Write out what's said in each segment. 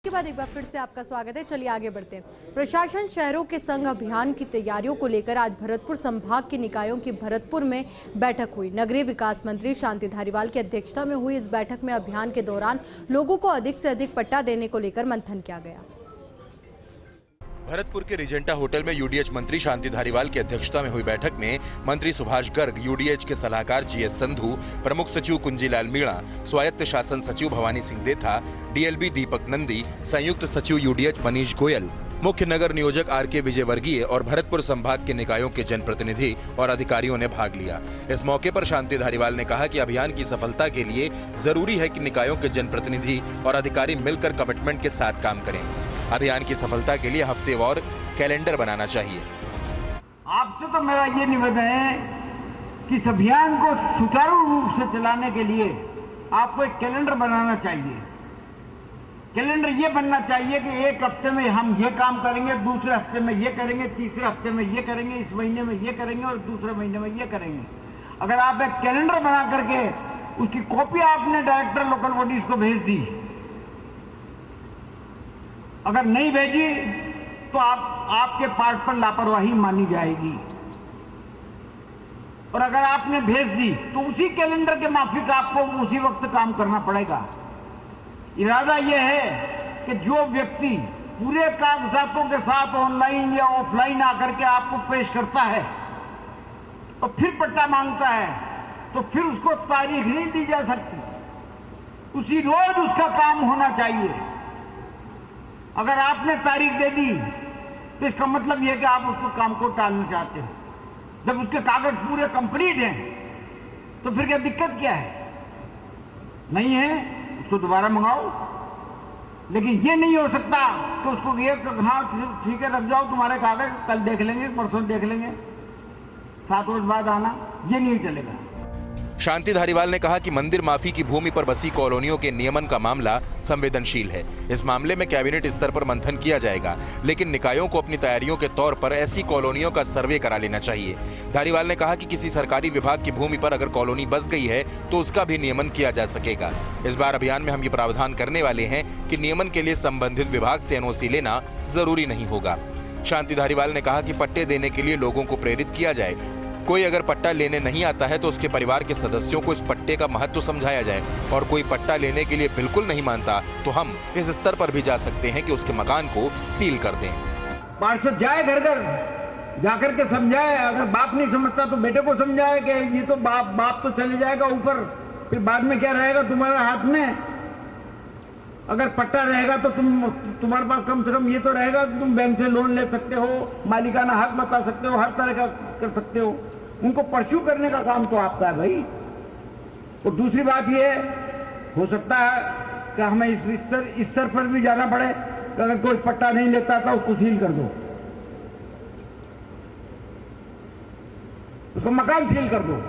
के बाद एक बार फिर से आपका स्वागत है। चलिए आगे बढ़ते हैं। प्रशासन शहरों के संग अभियान की तैयारियों को लेकर आज भरतपुर संभाग के निकायों की भरतपुर में बैठक हुई। नगरीय विकास मंत्री शांति धारीवाल की अध्यक्षता में हुई इस बैठक में अभियान के दौरान लोगों को अधिक से अधिक पट्टा देने को लेकर मंथन किया गया। भरतपुर के रिजेंटा होटल में यूडीएच मंत्री शांति धारीवाल की अध्यक्षता में हुई बैठक में मंत्री सुभाष गर्ग, यूडीएच के सलाहकार जीएस संधू, प्रमुख सचिव कुंजीलाल मीणा, स्वायत्त शासन सचिव भवानी सिंह देथा, डीएलबी दीपक नंदी, संयुक्त सचिव यूडीएच मनीष गोयल, मुख्य नगर नियोजक आरके विजयवर्गीय और भरतपुर संभाग के निकायों के जनप्रतिनिधि और अधिकारियों ने भाग लिया। इस मौके पर शांति धारीवाल ने कहा कि अभियान की सफलता के लिए जरूरी है कि निकायों के जनप्रतिनिधि और अधिकारी मिलकर कमिटमेंट के साथ काम करें। अभियान की सफलता के लिए हफ्तेवार कैलेंडर बनाना चाहिए। आपसे तो मेरा ये निवेदन है कि इस अभियान को सुचारू रूप से चलाने के लिए आपको एक कैलेंडर बनाना चाहिए। कैलेंडर ये बनना चाहिए कि एक हफ्ते में हम ये काम करेंगे, दूसरे हफ्ते में ये करेंगे, तीसरे हफ्ते में ये करेंगे, इस महीने में ये करेंगे और दूसरे महीने में ये करेंगे। अगर आप एक कैलेंडर बना करके उसकी कॉपी आपने डायरेक्टर लोकल बॉडीज को भेज दी, अगर नहीं भेजी तो आपके पार्ट पर लापरवाही मानी जाएगी, और अगर आपने भेज दी तो उसी कैलेंडर के माफिक आपको उसी वक्त काम करना पड़ेगा। इरादा यह है कि जो व्यक्ति पूरे कागजातों के साथ ऑनलाइन या ऑफलाइन आकर के आपको पेश करता है तो फिर पट्टा मांगता है, तो फिर उसको तारीख नहीं दी जा सकती, उसी रोज उसका काम होना चाहिए। अगर आपने तारीख दे दी तो इसका मतलब यह कि आप उसको काम को टालना चाहते हो। जब उसके कागज पूरे कंप्लीट हैं तो फिर क्या दिक्कत क्या है? नहीं है उसको दोबारा मंगाओ। लेकिन ये नहीं हो सकता कि उसको ये हाँ ठीक है रख जाओ, तुम्हारे कागज कल देख लेंगे, परसों देख लेंगे, 7 रोज बाद आना, ये नहीं चलेगा। शांति धारीवाल ने कहा कि मंदिर माफी की भूमि पर बसी कॉलोनियों के नियमन का मामला संवेदनशील है। इस मामले में कैबिनेट स्तर पर मंथन किया जाएगा, लेकिन निकायों को अपनी तैयारियों के तौर पर ऐसी कॉलोनियों का सर्वे करा लेना चाहिए। धारीवाल ने कहा कि किसी सरकारी विभाग की भूमि पर अगर कॉलोनी बस गई है तो उसका भी नियमन किया जा सकेगा। इस बार अभियान में हम ये प्रावधान करने वाले हैं कि नियमन के लिए संबंधित विभाग से एनओसी लेना जरूरी नहीं होगा। शांति धारीवाल ने कहा कि पट्टे देने के लिए लोगों को प्रेरित किया जाए। कोई अगर पट्टा लेने नहीं आता है तो उसके परिवार के सदस्यों को इस पट्टे का महत्व समझाया जाए, और कोई पट्टा लेने के लिए बिल्कुल नहीं मानता तो हम इस स्तर पर भी जा सकते हैं कि उसके मकान को सील कर दें। पार्षद जाए घर घर जाकर के समझाए, अगर बाप नहीं समझता तो बेटे को समझाए कि ये तो बाप तो चले जाएगा ऊपर, फिर बाद में क्या रहेगा तुम्हारे हाथ में। अगर पट्टा रहेगा तो तुम्हारे पास कम से कम ये तो रहेगा कि तुम बैंक से लोन ले सकते हो, मालिकाना हक बता सकते हो, हर तरह का कर सकते हो। उनको परस्यू करने का काम तो आपका है भाई। और दूसरी बात ये हो सकता है कि हमें इस स्तर पर भी जाना पड़े कि अगर कोई पट्टा नहीं लेता तो उसको सील कर दो, उसको मकान सील कर दो।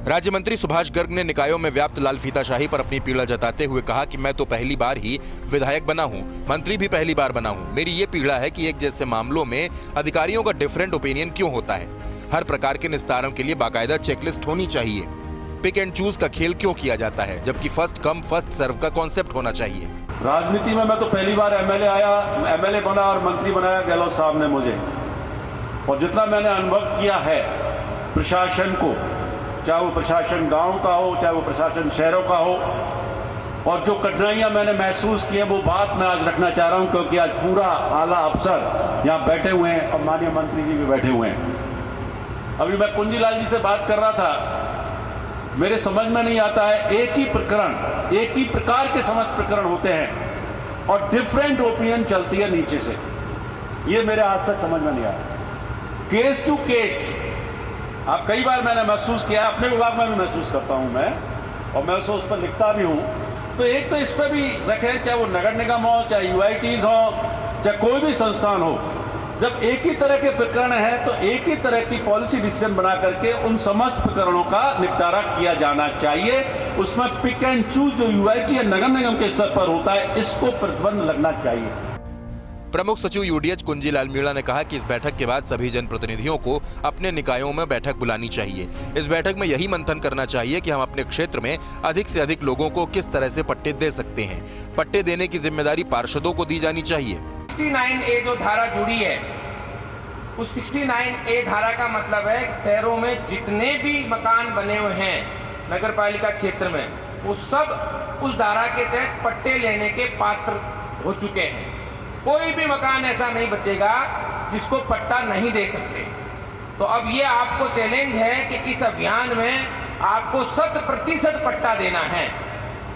राज्य मंत्री सुभाष गर्ग ने निकायों में व्याप्त लाल फीताशाही पर अपनी पीड़ा जताते हुए कहा कि मैं तो पहली बार ही विधायक बना हूं, मंत्री भी पहली बार बना हूं। मेरी ये पीड़ा है कि एक जैसे मामलों में अधिकारियों का डिफरेंट ओपिनियन क्यों होता है। हर प्रकार के निस्तारण के लिए बाकायदा चेकलिस्ट होनी चाहिए। पिक एंड चूज का खेल क्यों किया जाता है, जबकि फर्स्ट कम फर्स्ट सर्व का कॉन्सेप्ट होना चाहिए। राजनीति में मैं तो पहली बार एमएलए बना और मंत्री बनाया गहलोत साहब ने मुझे, और जितना मैंने अनुभव किया है प्रशासन को, चाहे वो प्रशासन गांव का हो, चाहे वो प्रशासन शहरों का हो, और जो कठिनाइयां मैंने महसूस की है वो बात मैं आज रखना चाह रहा हूं, क्योंकि आज पूरा आला अफसर यहां बैठे हुए हैं और माननीय मंत्री जी भी बैठे हुए हैं। अभी मैं कुंजीलाल जी से बात कर रहा था, मेरे समझ में नहीं आता है, एक ही प्रकरण, एक ही प्रकार के समस्त प्रकरण होते हैं और डिफरेंट ओपिनियन चलती है नीचे से। ये मेरे आज तक समझ में नहीं आया। केस टू केस आप कई बार मैंने महसूस किया, अपने विभाग में भी महसूस करता हूं मैं, और मैं उस पर लिखता भी हूं। तो एक तो इस पर भी रखें, चाहे वो नगर निगम हो, चाहे यूआईटीज हो, चाहे कोई भी संस्थान हो, जब एक ही तरह के प्रकरण है तो एक ही तरह की पॉलिसी डिसीजन बना करके उन समस्त प्रकरणों का निपटारा किया जाना चाहिए। उसमें पिक एंड चूज जो यूआईटी या नगर निगम के स्तर पर होता है, इसको प्रतिबंध लगना चाहिए। प्रमुख सचिव यूडीएच कुंजीलाल मीणा ने कहा कि इस बैठक के बाद सभी जनप्रतिनिधियों को अपने निकायों में बैठक बुलानी चाहिए। इस बैठक में यही मंथन करना चाहिए कि हम अपने क्षेत्र में अधिक से अधिक लोगों को किस तरह से पट्टे दे सकते हैं। पट्टे देने की जिम्मेदारी पार्षदों को दी जानी चाहिए। 69A जो धारा जुड़ी है, उस 69A धारा का मतलब है कि शहरों में जितने भी मकान बने हुए हैं नगर पालिका क्षेत्र में, वो सब उस धारा के तहत पट्टे लेने के पात्र हो चुके हैं। कोई भी मकान ऐसा नहीं बचेगा जिसको पट्टा नहीं दे सकते। तो अब ये आपको चैलेंज है कि इस अभियान में आपको 100% पट्टा देना है।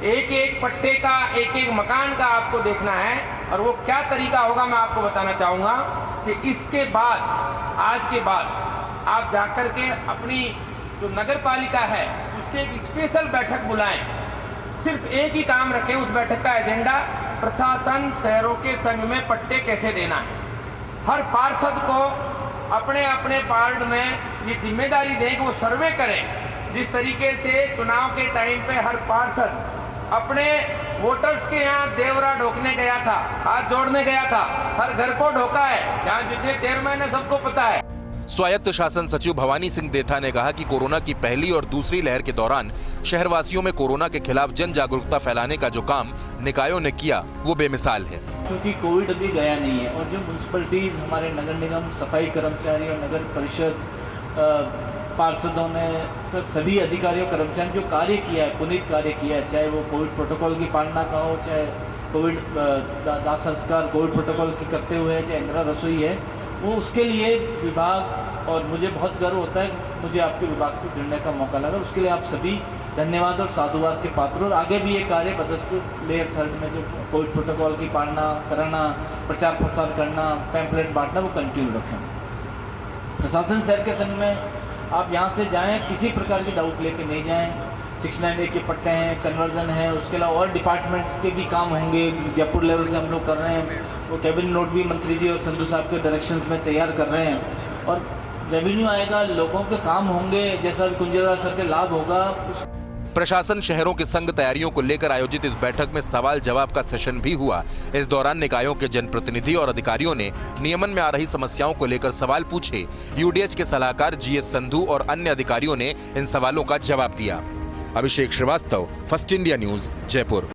एक एक पट्टे का, एक एक मकान का आपको देखना है। और वो क्या तरीका होगा मैं आपको बताना चाहूंगा कि इसके बाद, आज के बाद आप जाकर के अपनी जो नगर पालिका है उसके एक स्पेशल बैठक बुलाएं। सिर्फ एक ही काम रखें उस बैठक का एजेंडा, प्रशासन शहरों के संघ में पट्टे कैसे देना है। हर पार्षद को अपने अपने वार्ड में ये जिम्मेदारी दें कि वो सर्वे करें। जिस तरीके से चुनाव के टाइम पे हर पार्षद अपने वोटर्स के यहाँ देवरा ढोकने गया था, हाथ जोड़ने गया था, हर घर को ढोका है। यहाँ जितने चेयरमैन है सबको पता है। स्वायत्त शासन सचिव भवानी सिंह देथा ने कहा कि कोरोना की पहली और दूसरी लहर के दौरान शहरवासियों में कोरोना के खिलाफ जन जागरूकता फैलाने का जो काम निकायों ने किया वो बेमिसाल है। क्योंकि कोविड अभी गया नहीं है और जो म्यूनसिपैलिटीज, हमारे नगर निगम, सफाई कर्मचारी और नगर परिषद पार्षदों ने, तो सभी अधिकारियों कर्मचारी जो कार्य किया है, पुनीत कार्य किया है, चाहे वो कोविड प्रोटोकॉल की पालना का हो, चाहे कोविड दाह संस्कार कोविड प्रोटोकॉल की करते हुए, चाहे इंदिरा रसोई है, वो उसके लिए विभाग, और मुझे बहुत गर्व होता है मुझे आपके विभाग से जुड़ने का मौका लगा। उसके लिए आप सभी धन्यवाद और साधुवाद के पात्र। और आगे भी ये कार्य बदस्तूर लेयर 3 में जो कोविड प्रोटोकॉल की पालना कराना, प्रचार प्रसार करना, पैम्पलेट बांटना, वो कंटिन्यू रखें। प्रशासन शहर के संघ में आप यहाँ से जाएं, किसी प्रकार की डाउट लेके नहीं जाएं। 69A के पट्टे हैं, कन्वर्जन है, उसके अलावा और डिपार्टमेंट्स के भी काम होंगे। जयपुर लेवल से हम लोग कर रहे हैं, वो कैबिनेट नोट भी मंत्री जी और संधू साहब के डायरेक्शंस में तैयार कर रहे हैं। और रेवेन्यू आएगा, लोगों के काम होंगे, जैसा कुंजीलाल सर के लाभ होगा। प्रशासन शहरों के संग तैयारियों को लेकर आयोजित इस बैठक में सवाल जवाब का सेशन भी हुआ। इस दौरान निकायों के जनप्रतिनिधि और अधिकारियों ने नियमन में आ रही समस्याओं को लेकर सवाल पूछे। यूडीएच के सलाहकार जीएस संधू और अन्य अधिकारियों ने इन सवालों का जवाब दिया। Abhishek Srivastava, First India News, Jaipur.